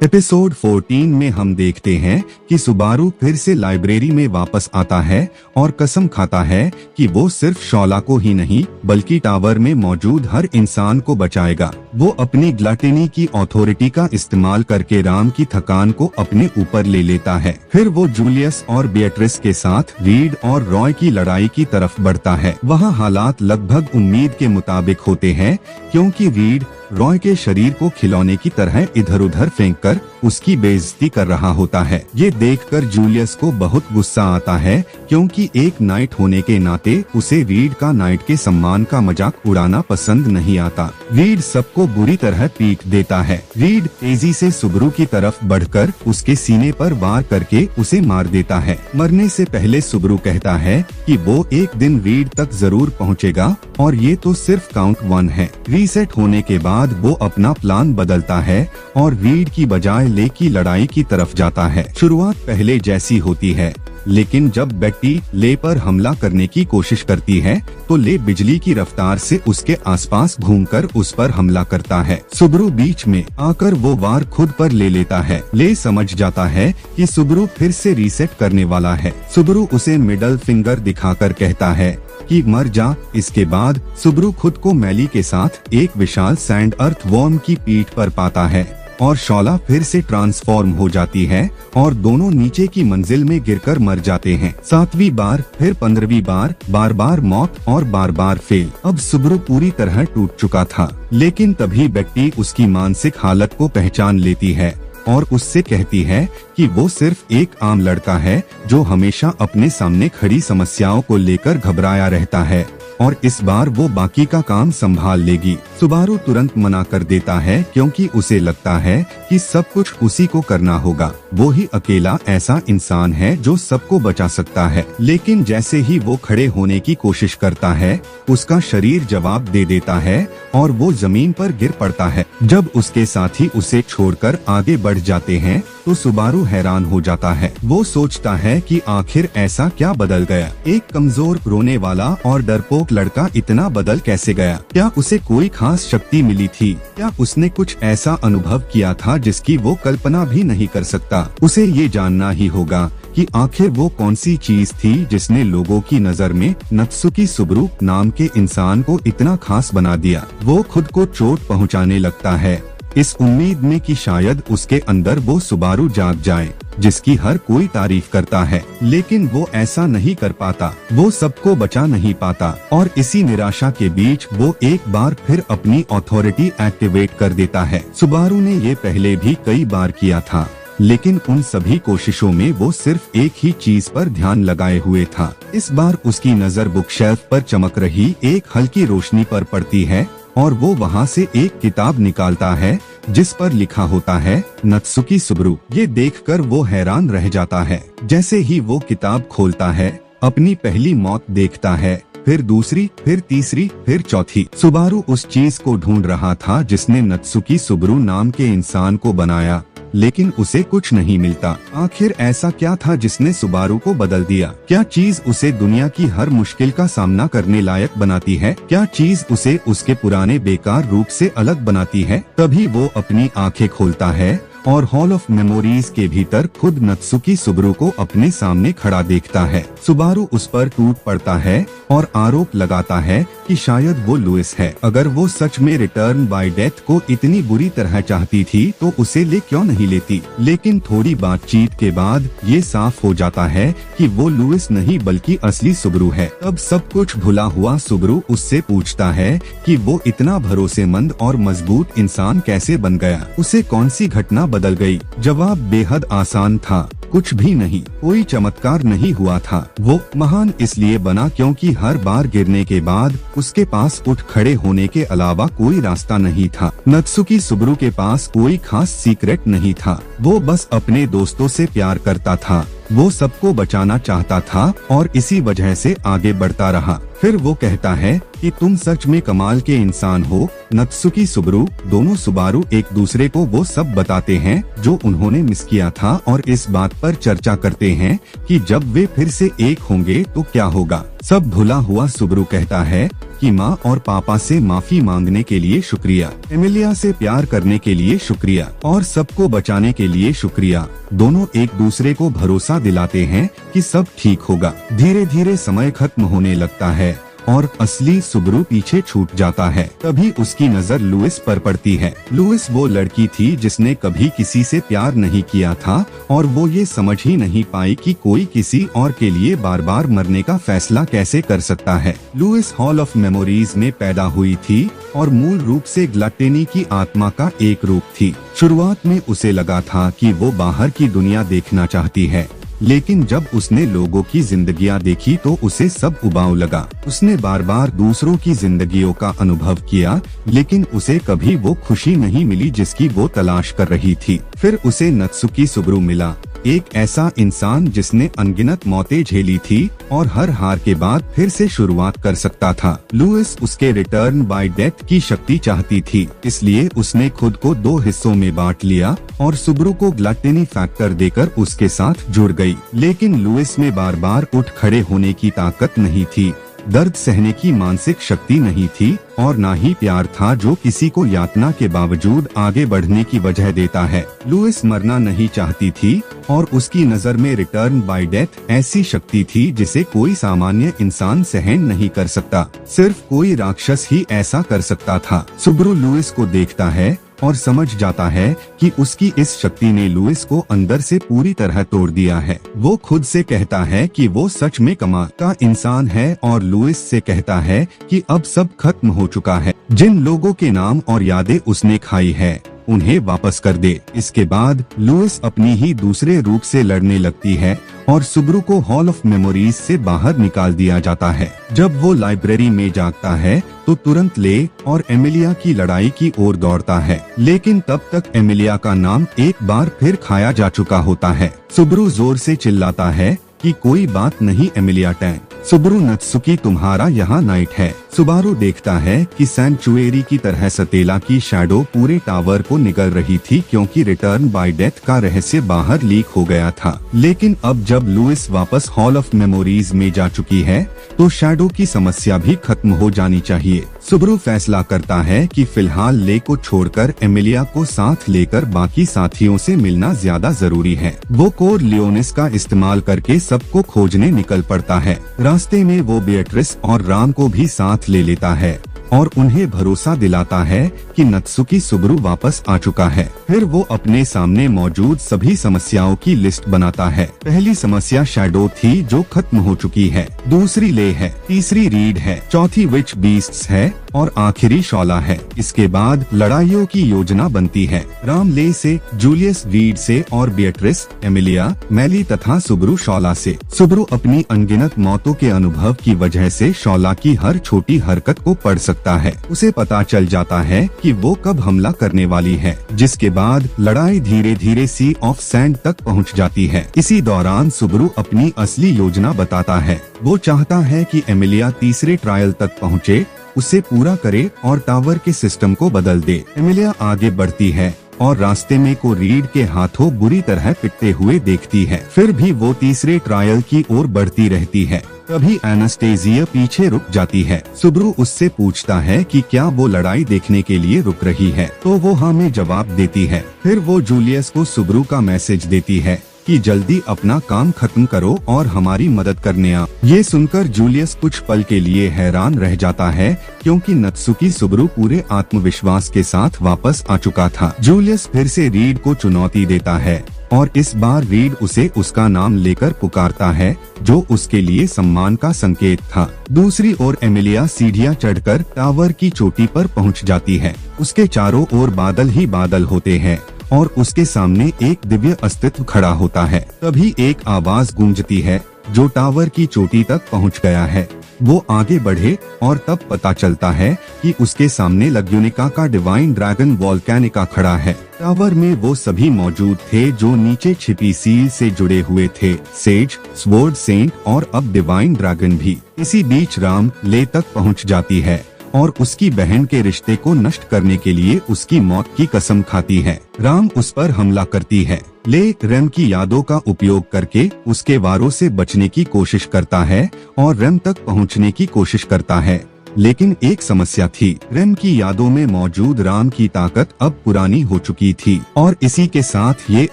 Episode 14 में हम देखते हैं कि सुबारू फिर से लाइब्रेरी में वापस आता है और कसम खाता है कि वो सिर्फ शौला को ही नहीं बल्कि टावर में मौजूद हर इंसान को बचाएगा। वो अपनी ग्लटनी की अथॉरिटी का इस्तेमाल करके राम की थकान को अपने ऊपर ले लेता है। फिर वो जूलियस और बेatrice के साथ रीड और रॉय की लड़ाई की तरफ बढ़ता है। वहाँ हालात लगभग उम्मीद के मुताबिक होते हैं क्योंकि रीड रॉय के शरीर को खिलौने की तरह इधर उधर फेंककर उसकी बेइज्जती कर रहा होता है। ये देखकर जूलियस को बहुत गुस्सा आता है क्योंकि एक नाइट होने के नाते उसे रीड का नाइट के सम्मान का मजाक उड़ाना पसंद नहीं आता। रीड सबको बुरी तरह पीट देता है। रीड तेजी से सुबरू की तरफ बढ़कर उसके सीने पर वार करके उसे मार देता है। मरने से पहले सुबरू कहता है कि वो एक दिन रीड तक जरूर पहुँचेगा और ये तो सिर्फ काउंट 1 है। रीसेट होने के बाद वो अपना प्लान बदलता है और रीड की बजाय ले की लड़ाई की तरफ जाता है। शुरुआत पहले जैसी होती है, लेकिन जब बेट्टी ले पर हमला करने की कोशिश करती है तो ले बिजली की रफ्तार से उसके आसपास घूमकर उस पर हमला करता है। सुबरू बीच में आकर वो वार खुद पर ले लेता है। ले समझ जाता है कि सुबरू फिर से रीसेट करने वाला है। सुबरू उसे मिडल फिंगर दिखाकर कहता है कि मर जा। इसके बाद सुबरू खुद को मैली के साथ एक विशाल सैंड अर्थवॉर्म की पीठ पर पाता है और शौला फिर से ट्रांसफॉर्म हो जाती है और दोनों नीचे की मंजिल में गिरकर मर जाते हैं। 7वीं बार, फिर 15वीं बार, बार बार मौत और बार बार फेल। अब सुबरू पूरी तरह टूट चुका था, लेकिन तभी बेट्टी उसकी मानसिक हालत को पहचान लेती है और उससे कहती है कि वो सिर्फ एक आम लड़का है जो हमेशा अपने सामने खड़ी समस्याओं को लेकर घबराया रहता है और इस बार वो बाकी का काम संभाल लेगी। सुबारू तुरंत मना कर देता है क्योंकि उसे लगता है कि सब कुछ उसी को करना होगा। वो ही अकेला ऐसा इंसान है जो सबको बचा सकता है। लेकिन जैसे ही वो खड़े होने की कोशिश करता है, उसका शरीर जवाब दे देता है और वो जमीन पर गिर पड़ता है। जब उसके साथी उसे छोड़कर आगे बढ़ जाते हैं तो सुबारू हैरान हो जाता है। वो सोचता है कि आखिर ऐसा क्या बदल गया। एक कमजोर, रोने वाला और डरपोक लड़का इतना बदल कैसे गया? क्या उसे कोई खास शक्ति मिली थी? क्या उसने कुछ ऐसा अनुभव किया था जिसकी वो कल्पना भी नहीं कर सकता? उसे ये जानना ही होगा कि आखिर वो कौन सी चीज थी जिसने लोगों की नजर में नत्सुकी सुबरू नाम के इंसान को इतना खास बना दिया। वो खुद को चोट पहुंचाने लगता है, इस उम्मीद में कि शायद उसके अंदर वो सुबारू जाग जाए जिसकी हर कोई तारीफ करता है। लेकिन वो ऐसा नहीं कर पाता। वो सबको बचा नहीं पाता और इसी निराशा के बीच वो एक बार फिर अपनी अथॉरिटी एक्टिवेट कर देता है। सुबारू ने ये पहले भी कई बार किया था, लेकिन उन सभी कोशिशों में वो सिर्फ एक ही चीज पर ध्यान लगाए हुए था। इस बार उसकी नजर बुकशेल्फ पर चमक रही एक हल्की रोशनी पर पड़ती है और वो वहाँ से एक किताब निकालता है जिस पर लिखा होता है नत्सुकी सुबरू। ये देखकर वो हैरान रह जाता है। जैसे ही वो किताब खोलता है, अपनी पहली मौत देखता है, फिर दूसरी, फिर तीसरी, फिर चौथी। सुबारू उस चीज को ढूंढ रहा था जिसने नत्सुकी सुबरू नाम के इंसान को बनाया, लेकिन उसे कुछ नहीं मिलता। आखिर ऐसा क्या था जिसने सुबारू को बदल दिया? क्या चीज उसे दुनिया की हर मुश्किल का सामना करने लायक बनाती है? क्या चीज उसे उसके पुराने बेकार रूप से अलग बनाती है? तभी वो अपनी आंखें खोलता है और हॉल ऑफ मेमोरीज के भीतर खुद नत्सुकी सुबरू को अपने सामने खड़ा देखता है। सुबारू उस पर टूट पड़ता है और आरोप लगाता है कि शायद वो लुइस है। अगर वो सच में रिटर्न बाय डेथ को इतनी बुरी तरह चाहती थी तो उसे ले क्यों नहीं लेती? लेकिन थोड़ी बातचीत के बाद ये साफ हो जाता है कि वो लुइस नहीं बल्कि असली सुबरू है। तब सब कुछ भुला हुआ सुबरू उससे पूछता है कि वो इतना भरोसेमंद और मजबूत इंसान कैसे बन गया? उसे कौन सी घटना बदल गई? जवाब बेहद आसान था, कुछ भी नहीं। कोई चमत्कार नहीं हुआ था। वो महान इसलिए बना क्योंकि हर बार गिरने के बाद उसके पास उठ खड़े होने के अलावा कोई रास्ता नहीं था। नत्सुकी सुबरू के पास कोई खास सीक्रेट नहीं था। वो बस अपने दोस्तों से प्यार करता था। वो सबको बचाना चाहता था और इसी वजह से आगे बढ़ता रहा। फिर वो कहता है कि तुम सच में कमाल के इंसान हो। नत्सुकी सुबारू, दोनों सुबारू एक दूसरे को वो सब बताते हैं जो उन्होंने मिस किया था और इस बात पर चर्चा करते हैं कि जब वे फिर से एक होंगे तो क्या होगा। सब भुला हुआ सुबारू कहता है कि माँ और पापा से माफी मांगने के लिए शुक्रिया, एमिलिया से प्यार करने के लिए शुक्रिया और सबको बचाने के लिए शुक्रिया। दोनों एक दूसरे को भरोसा दिलाते हैं कि सब ठीक होगा। धीरे धीरे समय खत्म होने लगता है और असली सुबारू पीछे छूट जाता है। तभी उसकी नजर लुइस पर पड़ती है। लुइस वो लड़की थी जिसने कभी किसी से प्यार नहीं किया था और वो ये समझ ही नहीं पाई कि कोई किसी और के लिए बार बार मरने का फैसला कैसे कर सकता है। लुइस हॉल ऑफ मेमोरीज में पैदा हुई थी और मूल रूप से ग्लटेनी की आत्मा का एक रूप थी। शुरुआत में उसे लगा था कि वो बाहर की दुनिया देखना चाहती है, लेकिन जब उसने लोगों की जिंदगियां देखी तो उसे सब उबाऊ लगा। उसने बार बार दूसरों की जिंदगियों का अनुभव किया, लेकिन उसे कभी वो खुशी नहीं मिली जिसकी वो तलाश कर रही थी। फिर उसे नत्सुकी सुबारू मिला, एक ऐसा इंसान जिसने अनगिनत मौतें झेली थी और हर हार के बाद फिर से शुरुआत कर सकता था। लुइस उसके रिटर्न बाय डेथ की शक्ति चाहती थी, इसलिए उसने खुद को 2 हिस्सों में बांट लिया और सुबारू को ग्लटेनी फैक्टर देकर उसके साथ जुड़ गई। लेकिन लुइस में बार बार उठ खड़े होने की ताकत नहीं थी, दर्द सहने की मानसिक शक्ति नहीं थी और ना ही प्यार था जो किसी को यातना के बावजूद आगे बढ़ने की वजह देता है। लुइस मरना नहीं चाहती थी और उसकी नजर में रिटर्न बाय डेथ ऐसी शक्ति थी जिसे कोई सामान्य इंसान सहन नहीं कर सकता, सिर्फ कोई राक्षस ही ऐसा कर सकता था। सुबारू लुइस को देखता है और समझ जाता है कि उसकी इस शक्ति ने लुइस को अंदर से पूरी तरह तोड़ दिया है। वो खुद से कहता है कि वो सच में कमाल का इंसान है और लुइस से कहता है कि अब सब खत्म हो चुका है। जिन लोगों के नाम और यादें उसने खाई है उन्हें वापस कर दे। इसके बाद लुइस अपनी ही दूसरे रूप से लड़ने लगती है और सुबारू को हॉल ऑफ मेमोरीज से बाहर निकाल दिया जाता है। जब वो लाइब्रेरी में जागता है तो तुरंत ले और एमिलिया की लड़ाई की ओर दौड़ता है, लेकिन तब तक एमिलिया का नाम एक बार फिर खाया जा चुका होता है। सुबारू जोर से चिल्लाता है कि कोई बात नहीं एमिलिया टैंग। सुबारू नत्सुकी तुम्हारा यहाँ नाइट है। सुबारू देखता है कि सैंक्चुएरी की तरह सतेला की शैडो पूरे टावर को निगल रही थी क्योंकि रिटर्न बाय डेथ का रहस्य बाहर लीक हो गया था। लेकिन अब जब लुइस वापस हॉल ऑफ मेमोरीज में जा चुकी है तो शैडो की समस्या भी खत्म हो जानी चाहिए। सुबारू फैसला करता है कि फिलहाल ले को छोड़कर एमिलिया को साथ लेकर बाकी साथियों से मिलना ज्यादा जरूरी है। वो कोर लियोनिस का इस्तेमाल करके सबको खोजने निकल पड़ता है। रास्ते में वो बेatrice और राम को भी साथ ले लेता है और उन्हें भरोसा दिलाता है कि नत्सुकी सुबारू वापस आ चुका है। फिर वो अपने सामने मौजूद सभी समस्याओं की लिस्ट बनाता है। पहली समस्या शैडो थी जो खत्म हो चुकी है, दूसरी ले है, तीसरी रीड है, चौथी विच बीस्ट्स है और आखिरी शॉला है। इसके बाद लड़ाइयों की योजना बनती है। राम ले से, जूलियस रीड से और बेatrice, एमिलिया, मैली तथा सुबारू शॉला से। सुबारू अपनी अनगिनत मौतों के अनुभव की वजह से शॉला की हर छोटी हरकत को पढ़ सकता है। उसे पता चल जाता है कि वो कब हमला करने वाली है, जिसके बाद लड़ाई धीरे धीरे सी ऑफ सैंड तक पहुंच जाती है। इसी दौरान सुबारू अपनी असली योजना बताता है। वो चाहता है कि एमिलिया तीसरे ट्रायल तक पहुंचे, उसे पूरा करे और टावर के सिस्टम को बदल दे। एमिलिया आगे बढ़ती है और रास्ते में को रीड के हाथों बुरी तरह पिटते हुए देखती है। फिर भी वो तीसरे ट्रायल की ओर बढ़ती रहती है। तभी एनास्टेसिया पीछे रुक जाती है। सुबारू उससे पूछता है कि क्या वो लड़ाई देखने के लिए रुक रही है, तो वो हाँ में जवाब देती है। फिर वो जूलियस को सुबारू का मैसेज देती है कि जल्दी अपना काम खत्म करो और हमारी मदद करने आ। ये सुनकर जूलियस कुछ पल के लिए हैरान रह जाता है क्योंकि नत्सुकी सुबारू पूरे आत्मविश्वास के साथ वापस आ चुका था। जूलियस फिर से रीड को चुनौती देता है और इस बार रीड उसे उसका नाम लेकर पुकारता है, जो उसके लिए सम्मान का संकेत था। दूसरी ओर एमिलिया सीढ़ियां चढ़कर टावर की चोटी पर पहुंच जाती है। उसके चारों ओर बादल ही बादल होते हैं और उसके सामने एक दिव्य अस्तित्व खड़ा होता है। तभी एक आवाज गूंजती है जो टावर की चोटी तक पहुंच गया है। वो आगे बढ़े और तब पता चलता है कि उसके सामने लग्यूनिका का डिवाइन ड्रैगन वोल्केनिका खड़ा है। टावर में वो सभी मौजूद थे जो नीचे छिपी सील से जुड़े हुए थे, सेज, स्वॉर्ड सेंट और अब डिवाइन ड्रैगन भी। इसी बीच राम ले तक पहुंच जाती है और उसकी बहन के रिश्ते को नष्ट करने के लिए उसकी मौत की कसम खाती है। राम उस पर हमला करती है। ले रेम की यादों का उपयोग करके उसके वारों से बचने की कोशिश करता है और रेम तक पहुंचने की कोशिश करता है, लेकिन एक समस्या थी। रेम की यादों में मौजूद राम की ताकत अब पुरानी हो चुकी थी और इसी के साथ ये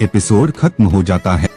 एपिसोड खत्म हो जाता है।